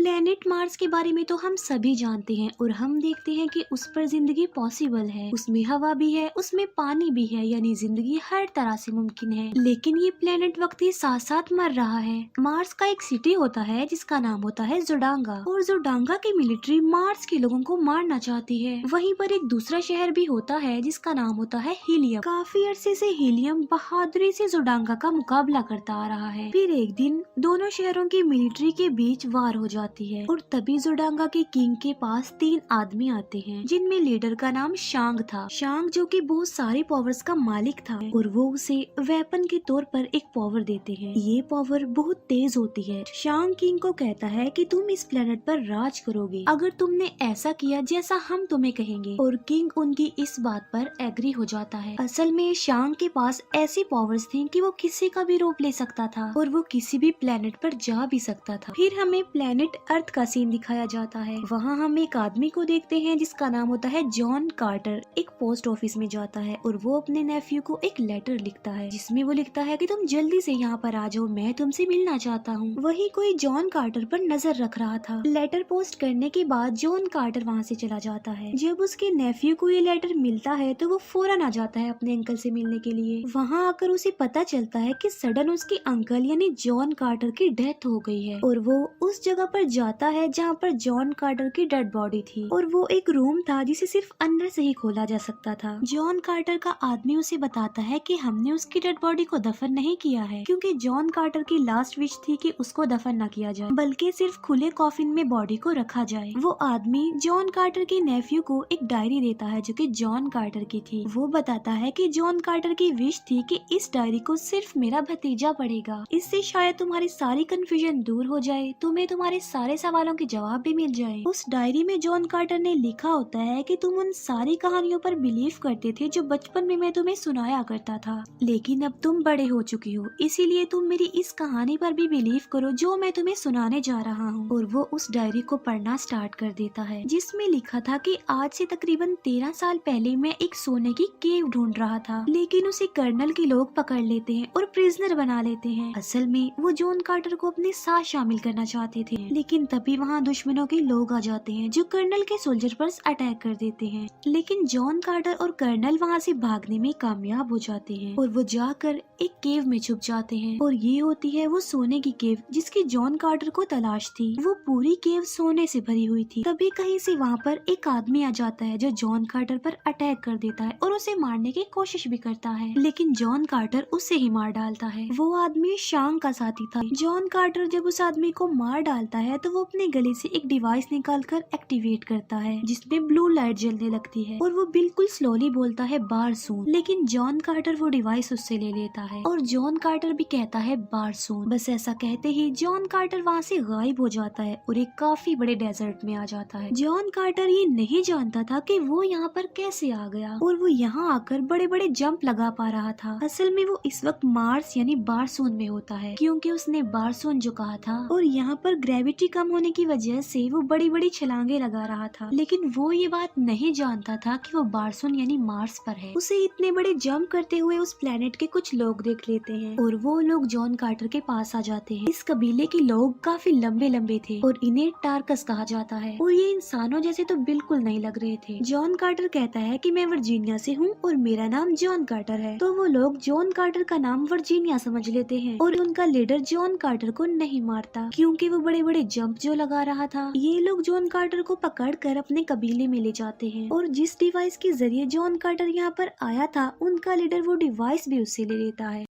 Planet Mars के बारे में तो हम सभी जानते हैं और हम देखते हैं कि उस पर जिंदगी पॉसिबल है। उसमें हवा भी है, उसमें पानी भी है, यानी जिंदगी हर तरह से मुमकिन है। लेकिन ये प्लेनेट वक्त के साथ साथ मर रहा है। मार्स का एक सिटी होता है जिसका नाम होता है जोडांगा, और जोडांगा की मिलिट्री मार्स के लोगों को मारना चाहती है। वहीं पर एक दूसरा शहर भी होता है जिसका नाम होता है हीलियम। काफी अरसे से हीलियम बहादुरी से जोडांगा का मुकाबला करता आ रहा है। फिर एक दिन दोनों शहरों की मिलिट्री के बीच वार हो जाती है और तभी जोडांगा के किंग के पास 3 आदमी आते हैं जिनमें लीडर का नाम शांग था। शांग जो कि बहुत सारे पावर्स का मालिक था और वो उसे वेपन के तौर पर एक पावर देते हैं। ये पावर बहुत तेज होती है। शांग किंग को कहता है कि तुम इस प्लेनेट पर राज करोगे अगर तुमने ऐसा किया जैसा हम तुम्हें कहेंगे, और किंग उनकी इस बात पर एग्री हो जाता है। असल में शांग के पास ऐसी पावर्स थी कि वो किसी का भी रूप ले सकता था और वो किसी भी प्लेनेट पर जा भी सकता था। फिर हमें प्लेनेट अर्थ का सीन दिखाया जाता है। वहाँ हम एक आदमी को देखते हैं जिसका नाम होता है जॉन कार्टर। एक पोस्ट ऑफिस में जाता है और वो अपने नेफ्यू को एक लेटर लिखता है जिसमें वो लिखता है कि तुम जल्दी से यहाँ पर आ जाओ, मैं तुमसे मिलना चाहता हूँ। वही कोई जॉन कार्टर पर नजर रख रहा था। लेटर पोस्ट करने के बाद जॉन कार्टर वहाँ से चला जाता है। जब उसके नेफ्यू को ये लेटर मिलता है तो वो फौरन आ जाता है अपने अंकल से मिलने के लिए। वहाँ आकर उसे पता चलता है कि सडन उसके अंकल यानी जॉन कार्टर की डेथ हो गई है और वो उस जगह पर जाता है जहाँ पर जॉन कार्टर की डेड बॉडी थी, और वो एक रूम था जिसे सिर्फ अंदर से ही खोला जा सकता था। जॉन कार्टर का आदमी उसे बताता है कि हमने उसकी डेड बॉडी को दफन नहीं किया है क्योंकि जॉन कार्टर की लास्ट विश थी कि उसको दफन न किया जाए बल्कि सिर्फ खुले कॉफिन में बॉडी को रखा जाए। वो आदमी जॉन कार्टर के नेफ्यू को एक डायरी देता है जो कि जॉन कार्टर की थी। वो बताता है कि जॉन कार्टर की विश थी कि इस डायरी को सिर्फ मेरा भतीजा पढ़ेगा, इससे शायद तुम्हारी सारी कंफ्यूजन दूर हो जाए, तुम्हें तुम्हारे सारे सवालों के जवाब भी मिल जाए। उस डायरी में जॉन कार्टर ने लिखा होता है कि तुम उन सारी कहानियों पर बिलीव करते थे जो बचपन में मैं तुम्हें सुनाया करता था, लेकिन अब तुम बड़े हो चुके हो, इसीलिए तुम मेरी इस कहानी पर भी बिलीव करो जो मैं तुम्हें सुनाने जा रहा हूँ। और वो उस डायरी को पढ़ना स्टार्ट कर देता है जिसमें लिखा था कि आज से तकरीबन 13 साल पहले मैं एक सोने की केव ढूंढ रहा था, लेकिन उसे कर्नल के लोग पकड़ लेते हैं और प्रिजनर बना लेते हैं। असल में वो जॉन कार्टर को अपने साथ शामिल करना चाहते थे, लेकिन तभी वहाँ दुश्मनों के लोग आ जाते हैं जो कर्नल के सोल्जर पर अटैक कर देते हैं। लेकिन जॉन कार्टर और कर्नल वहाँ से भागने में कामयाब हो जाते हैं और वो जाकर एक केव में छुप जाते हैं, और ये होती है वो सोने की केव जिसकी जॉन कार्टर को तलाश थी। वो पूरी केव सोने से भरी हुई थी। तभी कहीं से वहाँ पर एक आदमी आ जाता है जो जॉन कार्टर पर अटैक कर देता है और उसे मारने की कोशिश भी करता है, लेकिन जॉन कार्टर उसे ही मार डालता है। वो आदमी शांग का साथी था। जॉन कार्टर जब उस आदमी को मार डालता है तो वो अपने गले से एक डिवाइस निकालकर एक्टिवेट करता है जिसमें ब्लू लाइट जलने लगती है और वो बिल्कुल स्लोली बोलता है बार सून, लेकिन जॉन कार्टर वो डिवाइस उससे ले लेता है और जॉन कार्टर भी कहता है बार सून। बस ऐसा कहते ही जॉन कार्टर वहाँ से गायब हो जाता है और एक काफी बड़े डेजर्ट में आ जाता है। जॉन कार्टर ये नहीं जानता था कि वो यहाँ पर कैसे आ गया और वो यहाँ आकर बड़े बड़े जंप लगा पा रहा था। असल में वो इस वक्त मार्स यानी बारसून में होता है क्योंकि उसने बारसून जो कहा था, और यहाँ पर ग्रेविटी कम होने की वजह से वो बड़ी बड़ी छलांगे लगा रहा था, लेकिन वो ये बात नहीं जानता था कि वो बारसून यानी मार्स पर है। उसे इतने बड़े जंप करते हुए उस प्लेनेट के कुछ लोग देख लेते हैं और वो लोग जॉन कार्टर के पास आ जाते हैं। इस कबीले के लोग काफी लंबे लंबे थे और इन्हें टार्कस कहा जाता है, और ये इंसानों जैसे तो बिल्कुल नहीं लग रहे थे। जॉन कार्टर कहता है कि मैं वर्जीनिया से हूँ और मेरा नाम जॉन कार्टर है, तो वो लोग जॉन कार्टर का नाम वर्जीनिया समझ लेते हैं और उनका लीडर जॉन कार्टर को नहीं मारता क्योंकि वो बड़े बड़े जंप जो लगा रहा था। ये लोग जॉन कार्टर को पकड़कर अपने कबीले में ले जाते हैं और जिस डिवाइस के जरिए जॉन कार्टर यहाँ पर आया था उनका लीडर वो डिवाइस भी उससे ले लेता है।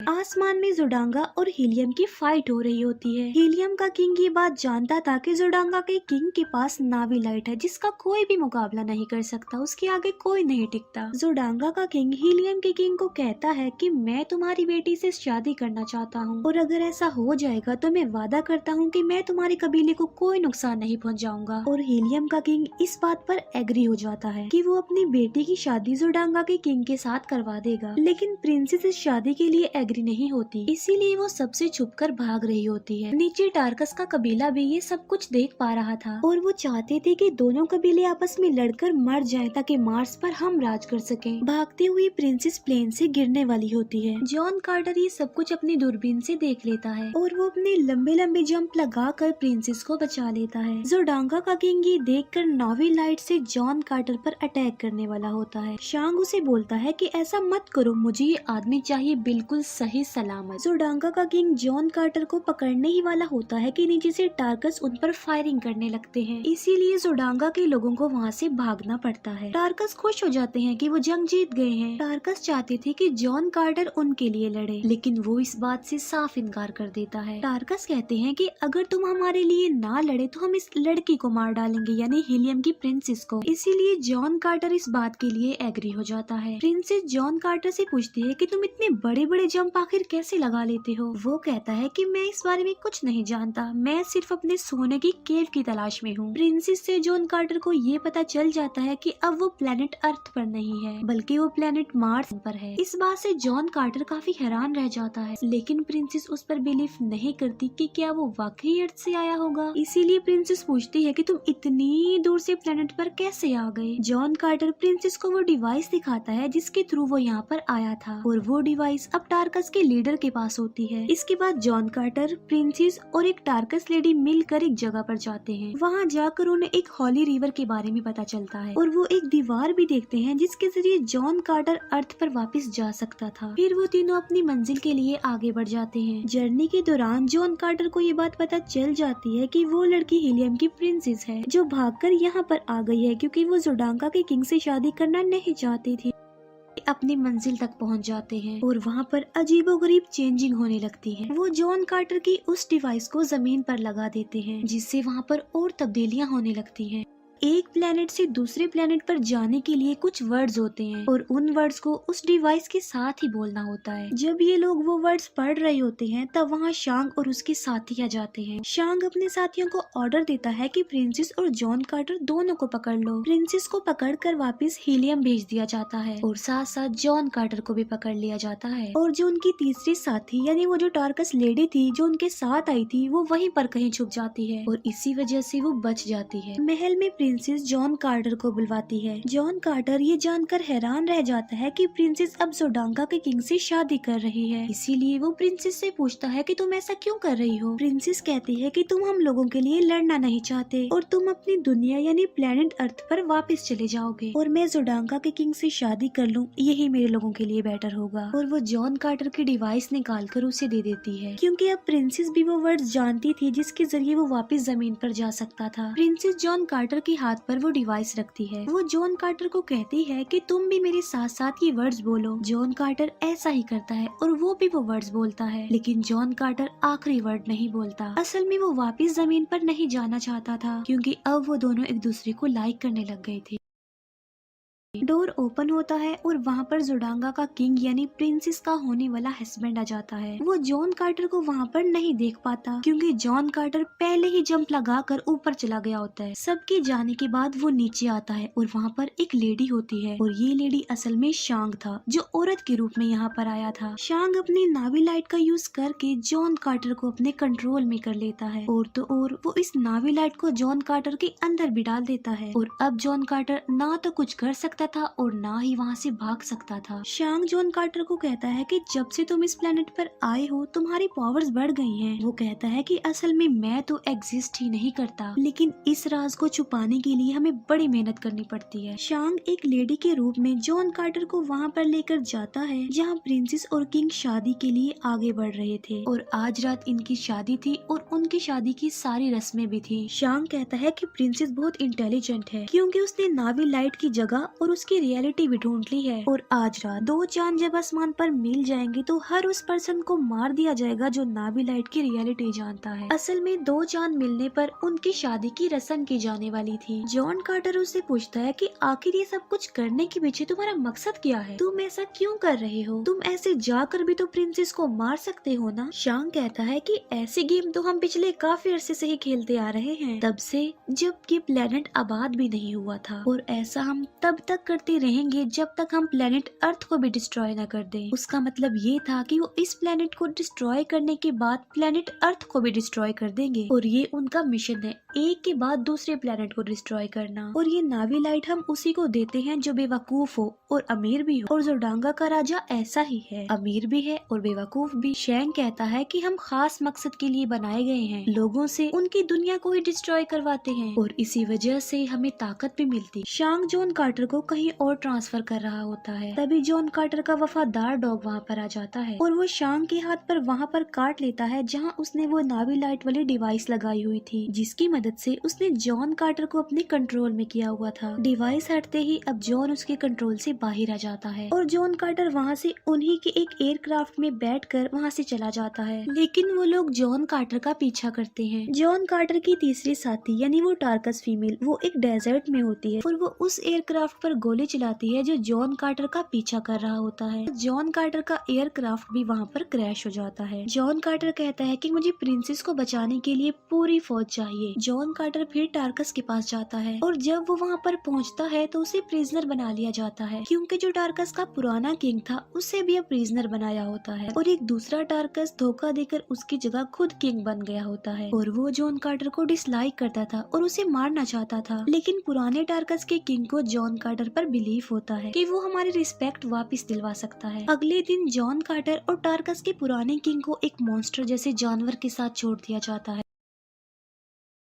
आसमान में जोडांगा और हीलियम की फाइट हो रही होती है। हीलियम का किंग ये बात जानता था कि जोडांगा के किंग के पास नावी लाइट है जिसका कोई भी मुकाबला नहीं कर सकता, उसके आगे कोई नहीं टिकता। जोडांगा का किंग हीलियम के किंग को कहता है कि मैं तुम्हारी बेटी से शादी करना चाहता हूँ और अगर ऐसा हो जाएगा तो मैं वादा करता हूँ कि मैं तुम्हारे कबीले को कोई नुकसान नहीं पहुँचाऊंगा। और हीलियम का किंग इस बात पर एग्री हो जाता है कि वो अपनी बेटी की शादी जोडांगा के किंग के साथ करवा देगा, लेकिन प्रिंसेस इस शादी के लिए एग्री नहीं होती, इसीलिए वो सबसे छुपकर भाग रही होती है। नीचे टार्कस का कबीला भी ये सब कुछ देख पा रहा था और वो चाहते थे कि दोनों कबीले आपस में लड़कर मर जाएं ताकि मार्स पर हम राज कर सकें। भागती हुई प्रिंसेस प्लेन से गिरने वाली होती है। जॉन कार्टर ये सब कुछ अपनी दूरबीन से देख लेता है और वो अपने लंबे लंबे जंप लगाकर प्रिंसेस को बचा लेता है। जोडांगा का किंग ये देखकर नॉवी लाइट से जॉन कार्टर पर अटैक करने वाला होता है। शांग उसे बोलता है कि ऐसा मत करो, मुझे ये आदमी चाहिए बिल्कुल सही सलामत। जोडांगा का किंग जॉन कार्टर को पकड़ने ही वाला होता है कि नीचे से टार्कस उन पर फायरिंग करने लगते हैं, इसीलिए जोडांगा के लोगों को वहाँ से भागना पड़ता है। टार्कस खुश हो जाते हैं कि वो जंग जीत गए हैं। टार्कस चाहते थे कि जॉन कार्टर उनके लिए लड़े, लेकिन वो इस बात से साफ इनकार कर देता है। टार्कस कहते हैं कि अगर तुम हमारे लिए ना लड़े तो हम इस लड़की को मार डालेंगे, यानी हीलियम की प्रिंसेस को। इसीलिए जॉन कार्टर इस बात के लिए एग्री हो जाता है। प्रिंसेस जॉन कार्टर से पूछती है कि तुम इतने बड़े बड़े जंप आखिर कैसे लगा लेते हो। वो कहता है कि मैं इस बारे में कुछ नहीं जानता, मैं सिर्फ अपने सोने की केव की तलाश में हूँ। प्रिंसेस से जॉन कार्टर को ये पता चल जाता है कि अब वो प्लेनेट अर्थ पर नहीं है, बल्कि वो प्लेनेट मार्स पर है। इस बात से जॉन कार्टर काफी हैरान रह जाता है, लेकिन प्रिंसेस उस पर बिलीव नहीं करती कि क्या वो वाकई अर्थ से आया होगा। इसीलिए प्रिंसेस पूछती है कि तुम इतनी दूर से प्लेनेट पर कैसे आ गए। जॉन कार्टर प्रिंसेस को वो डिवाइस दिखाता है जिसके थ्रू वो यहाँ पर आया था, और वो डिवाइस अब टार्कस के लीडर के पास होती है। इसके बाद जॉन कार्टर, प्रिंसेस और एक टार्कस लेडी मिलकर एक जगह पर जाते हैं। वहाँ जाकर उन्हें एक हॉली रिवर के बारे में पता चलता है और वो एक दीवार भी देखते हैं जिसके जरिए जॉन कार्टर अर्थ पर वापस जा सकता था। फिर वो तीनों अपनी मंजिल के लिए आगे बढ़ जाते हैं। जर्नी के दौरान जॉन कार्टर को ये बात पता चल जाती है कि वो लड़की हीलियम की प्रिंसेस है जो भागकर यहाँ पर आ गई है क्योंकि वो जोडांगा के किंग से शादी करना नहीं चाहती थी। अपनी मंजिल तक पहुंच जाते हैं और वहाँ पर अजीबोगरीब चेंजिंग होने लगती है। वो जॉन कार्टर की उस डिवाइस को जमीन पर लगा देते हैं जिससे वहाँ पर और तब्दीलियां होने लगती हैं। एक प्लेनेट से दूसरे प्लेनेट पर जाने के लिए कुछ वर्ड्स होते हैं और उन वर्ड्स को उस डिवाइस के साथ ही बोलना होता है। जब ये लोग वो वर्ड्स पढ़ रहे होते हैं तब वहाँ शांग और उसके साथी आ जाते हैं। शांग अपने साथियों को ऑर्डर देता है कि प्रिंसेस और जॉन कार्टर दोनों को पकड़ लो। प्रिंसेस को पकड़कर वापस हीलियम भेज दिया जाता है और साथ साथ जॉन कार्टर को भी पकड़ लिया जाता है। और जो उनकी तीसरी साथी यानी वो जो टार्कस लेडी थी जो उनके साथ आई थी, वो वहीं पर कहीं छुप जाती है और इसी वजह से वो बच जाती है। महल में प्रिंसेस जॉन कार्टर को बुलवाती है। जॉन कार्टर ये जानकर हैरान रह जाता है कि प्रिंसेस अब जोडांगा के किंग से शादी कर रही है, इसीलिए वो प्रिंसेस से पूछता है कि तुम ऐसा क्यों कर रही हो। प्रिंसेस कहती है कि तुम हम लोगों के लिए लड़ना नहीं चाहते और तुम अपनी दुनिया यानी प्लेनेट अर्थ पर वापस चले जाओगे और मैं जोडांगा के किंग से शादी कर लूं, यही मेरे लोगों के लिए बेटर होगा। और वो जॉन कार्टर की डिवाइस निकाल कर उसे दे देती है क्योंकि अब प्रिंसेस भी वो वर्ड्स जानती थी जिसके जरिए वो वापस जमीन पर जा सकता था। प्रिंसेस जॉन कार्टर के हाथ पर वो डिवाइस रखती है। वो जॉन कार्टर को कहती है कि तुम भी मेरे साथ साथ ये वर्ड्स बोलो। जॉन कार्टर ऐसा ही करता है और वो भी वो वर्ड्स बोलता है, लेकिन जॉन कार्टर आखिरी वर्ड नहीं बोलता। असल में वो वापस जमीन पर नहीं जाना चाहता था क्योंकि अब वो दोनों एक दूसरे को लाइक करने लग गए थे। डोर ओपन होता है और वहाँ पर जोडांगा का किंग यानी प्रिंसेस का होने वाला हस्बैंड आ जाता है। वो जॉन कार्टर को वहाँ पर नहीं देख पाता क्योंकि जॉन कार्टर पहले ही जंप लगाकर ऊपर चला गया होता है। सबके जाने के बाद वो नीचे आता है और वहाँ पर एक लेडी होती है और ये लेडी असल में शांग था जो औरत के रूप में यहाँ पर आया था। शांग अपनी नावी लाइट का यूज करके जॉन कार्टर को अपने कंट्रोल में कर लेता है और तो और वो इस नावी लाइट को जॉन कार्टर के अंदर भी डाल देता है और अब जॉन कार्टर ना तो कुछ कर सकता था और ना ही वहाँ से भाग सकता था। शांग जॉन कार्टर को कहता है कि जब से तुम इस प्लेनेट पर आए हो तुम्हारी पावर्स बढ़ गई हैं। वो कहता है कि असल में मैं तो एग्जिस्ट ही नहीं करता, लेकिन इस राज को छुपाने के लिए हमें बड़ी मेहनत करनी पड़ती है। शांग एक लेडी के रूप में जॉन कार्टर को वहाँ पर लेकर जाता है जहाँ प्रिंसेस और किंग शादी के लिए आगे बढ़ रहे थे और आज रात इनकी शादी थी और उनकी शादी की सारी रस्में भी थी। शांग कहता है कि प्रिंसेस बहुत इंटेलिजेंट है क्योंकि उसने नावी लाइट की जगह और उसकी रियलिटी भी ढूंढ ली है और आज रात दो चांद जब आसमान पर मिल जाएंगे तो हर उस पर्सन को मार दिया जाएगा जो नावी लाइट की रियलिटी जानता है। असल में दो चांद मिलने पर उनकी शादी की रस्म की जाने वाली थी। जॉन कार्टर उससे पूछता है कि आखिर ये सब कुछ करने के पीछे तुम्हारा मकसद क्या है, तुम ऐसा क्यों कर रहे हो, तुम ऐसे जाकर भी तो प्रिंसेस को मार सकते हो ना। शांग कहता है कि ऐसे गेम तो हम पिछले काफी अरसे से ही खेलते आ रहे हैं, तब से जब ये प्लेनेट आबाद भी नहीं हुआ था और ऐसा हम तब तक तक करते रहेंगे जब तक हम प्लेनेट अर्थ को भी डिस्ट्रॉय न कर दें। उसका मतलब ये था कि वो इस प्लेनेट को डिस्ट्रॉय करने के बाद प्लेनेट अर्थ को भी डिस्ट्रॉय कर देंगे और ये उनका मिशन है, एक के बाद दूसरे प्लेनेट को डिस्ट्रॉय करना। और ये नावी लाइट हम उसी को देते हैं जो बेवकूफ हो और अमीर भी हो, और जोरडांगा का राजा ऐसा ही है, अमीर भी है और बेवकूफ भी। शैंग कहता है कि हम खास मकसद के लिए बनाए गए हैं, लोगों से उनकी दुनिया को ही डिस्ट्रॉय करवाते हैं और इसी वजह से हमें ताकत भी मिलती। शांग जॉन कार्टर को कहीं और ट्रांसफर कर रहा होता है, तभी जॉन कार्टर का वफादार डॉग वहाँ पर आ जाता है और वो शांग के हाथ पर वहाँ पर काट लेता है जहाँ उसने वो नावी लाइट वाली डिवाइस लगाई हुई थी, जिसकी मदद से उसने जॉन कार्टर को अपने कंट्रोल में किया हुआ था। डिवाइस हटते ही अब जॉन उसके कंट्रोल से बाहर आ जाता है और जॉन कार्टर वहाँ से उन्हीं के एक एयरक्राफ्ट में बैठकर वहाँ से चला जाता है, लेकिन वो लोग जॉन कार्टर का पीछा करते हैं। जॉन कार्टर की तीसरी साथी यानी वो टार्कस फीमेल वो एक डेजर्ट में होती है और वो उस एयरक्राफ्ट पर गोली चलाती है जो जॉन कार्टर का पीछा कर रहा होता है। जॉन कार्टर का एयरक्राफ्ट भी वहाँ पर क्रैश हो जाता है। जॉन कार्टर कहता है कि मुझे प्रिंसेस को बचाने के लिए पूरी फौज चाहिए। जॉन कार्टर फिर टार्कस के पास जाता है और जब वो वहाँ पर पहुँचता है तो उसे प्रिजनर बना लिया जाता है, क्योंकि जो टार्कस का पुराना किंग था उसे भी अब प्रिजनर बनाया होता है और एक दूसरा टार्कस धोखा देकर उसकी जगह खुद किंग बन गया होता है। और वो जॉन कार्टर को डिसलाइक करता था और उसे मारना चाहता था, लेकिन पुराने टार्कस के किंग को जॉन कार्टर पर बिलीव होता है कि वो हमारी रिस्पेक्ट वापस दिलवा सकता है। अगले दिन जॉन कार्टर और टार्कस के पुराने किंग को एक मॉन्स्टर जैसे जानवर के साथ छोड़ दिया जाता है,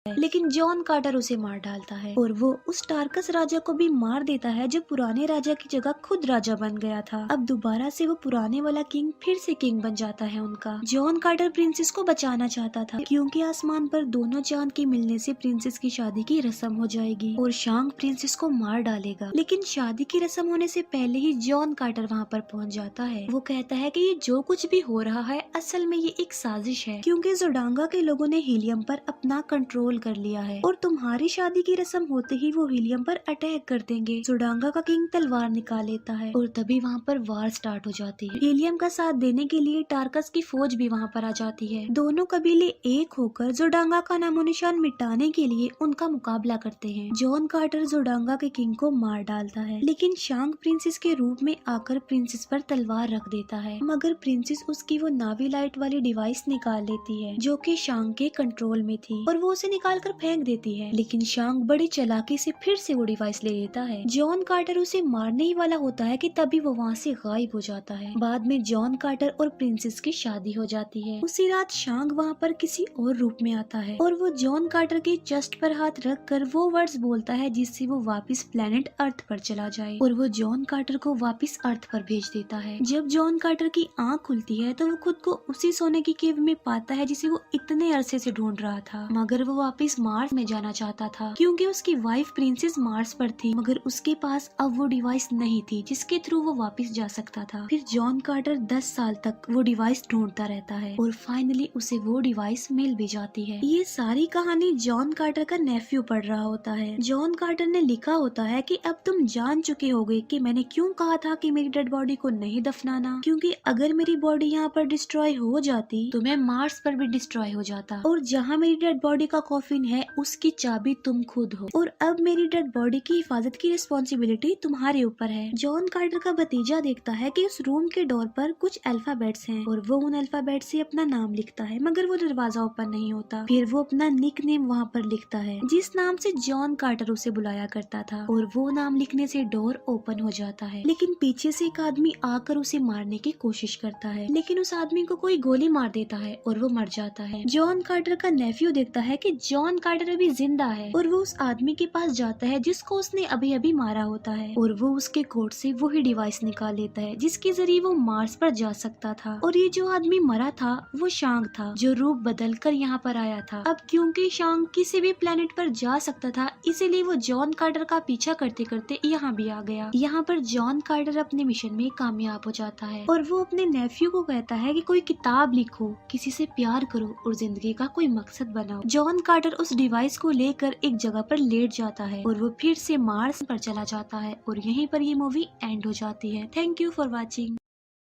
लेकिन जॉन कार्टर उसे मार डालता है और वो उस टार्कस राजा को भी मार देता है जो पुराने राजा की जगह खुद राजा बन गया था। अब दोबारा से वो पुराने वाला किंग फिर से किंग बन जाता है उनका। जॉन कार्टर प्रिंसेस को बचाना चाहता था क्योंकि आसमान पर दोनों चांद के मिलने से प्रिंसेस की शादी की रस्म हो जाएगी और शांग प्रिंसेस को मार डालेगा, लेकिन शादी की रस्म होने से पहले ही जॉन कार्टर वहाँ पर पहुँच जाता है। वो कहता है कि ये जो कुछ भी हो रहा है असल में ये एक साजिश है, क्योंकि जोरडांगा के लोगों ने हीलियम पर अपना कंट्रोल कर लिया है और तुम्हारी शादी की रस्म होते ही वो हीलियम पर अटैक कर देंगे। जोरडांगा का किंग तलवार निकाल लेता है और तभी वहाँ पर वार स्टार्ट हो जाती है। हीलियम का साथ देने के लिए टार्कस की फौज भी वहाँ पर आ जाती है। दोनों कबीले एक होकर जोरडांगा का नामो निशान मिटाने के लिए उनका मुकाबला करते हैं। जॉन कार्टर जोरडांगा के किंग को मार डालता है, लेकिन शांग प्रिंसेस के रूप में आकर प्रिंसेस पर तलवार रख देता है, मगर प्रिंसेस उसकी वो नावी लाइट वाली डिवाइस निकाल लेती है जो कि शांग के कंट्रोल में थी और वो उसे निकाल कर फेंक देती है, लेकिन शांग बड़ी चालाकी से फिर से वो डिवाइस ले लेता है। जॉन कार्टर उसे मारने ही वाला होता है कि तभी वो वहाँ से गायब हो जाता है। बाद में जॉन कार्टर और प्रिंसेस की शादी हो जाती है। उसी रात शांग वहाँ पर किसी और रूप में आता है और वो जॉन कार्टर के चेस्ट पर हाथ रख कर वो वर्ड्स बोलता है जिससे वो वापिस प्लेनेट अर्थ पर चला जाए और वो जॉन कार्टर को वापिस अर्थ पर भेज देता है। जब जॉन कार्टर की आँख खुलती है तो वो खुद को उसी सोने की केव में पाता है जिसे वो इतने अरसे से ढूंढ रहा था, मगर वो वापिस मार्स में जाना चाहता था क्योंकि उसकी वाइफ प्रिंसेस मार्स पर थी, मगर उसके पास अब वो डिवाइस नहीं थी जिसके थ्रू वो वापस जा सकता था। फिर जॉन कार्टर 10 साल तक वो डिवाइस ढूंढता रहता है और फाइनली उसे वो डिवाइस मिल भी जाती है। ये सारी कहानी जॉन कार्टर का नेफ्यू पढ़ रहा होता है। जॉन कार्टर ने लिखा होता है कि अब तुम जान चुके होगे कि मैंने क्यों कहा था कि मेरी डेड बॉडी को नहीं दफनाना, क्योंकि अगर मेरी बॉडी यहाँ पर डिस्ट्रॉय हो जाती तो मैं मार्स पर भी डिस्ट्रॉय हो जाता और जहाँ मेरी डेड बॉडी का कॉफिन है उसकी चाबी तुम खुद हो और अब मेरी डेड बॉडी की हिफाजत की रिस्पॉन्सिबिलिटी तुम्हारे ऊपर है। जॉन कार्टर का भतीजा देखता है कि उस रूम के डोर पर कुछ अल्फाबेट्स हैं और वो उन अल्फाबेट से अपना नाम लिखता है, मगर वो दरवाजा ओपन नहीं होता। फिर वो अपना निक नेम वहाँ पर लिखता है जिस नाम से जॉन कार्टर उसे बुलाया करता था और वो नाम लिखने से डोर ओपन हो जाता है, लेकिन पीछे से एक आदमी आकर उसे मारने की कोशिश करता है, लेकिन उस आदमी को कोई गोली मार देता है और वो मर जाता है। जॉन कार्टर का नेफ्यू देखता है कि जॉन कार्टर अभी जिंदा है और वो उस आदमी के पास जाता है जिसको उसने अभी अभी मारा होता है और वो उसके कोट से वही डिवाइस निकाल लेता है जिसके जरिए वो मार्स पर जा सकता था। और ये जो आदमी मरा था वो शांग था जो रूप बदल कर यहाँ पर आया था। अब क्योंकि शांग किसी भी प्लेनेट पर जा सकता था इसीलिए वो जॉन कार्टर का पीछा करते करते यहाँ भी आ गया। यहाँ पर जॉन कार्टर अपने मिशन में कामयाब हो जाता है और वो अपने नेफ्यू को कहता है कि कोई किताब लिखो, किसी से प्यार करो और जिंदगी का कोई मकसद बनाओ। जॉन कार्टर उस डिवाइस को लेकर एक जगह पर लेट जाता है और वो फिर से मार्स पर चला जाता है और यहीं पर ये मूवी एंड हो जाती है। Thank you for watching.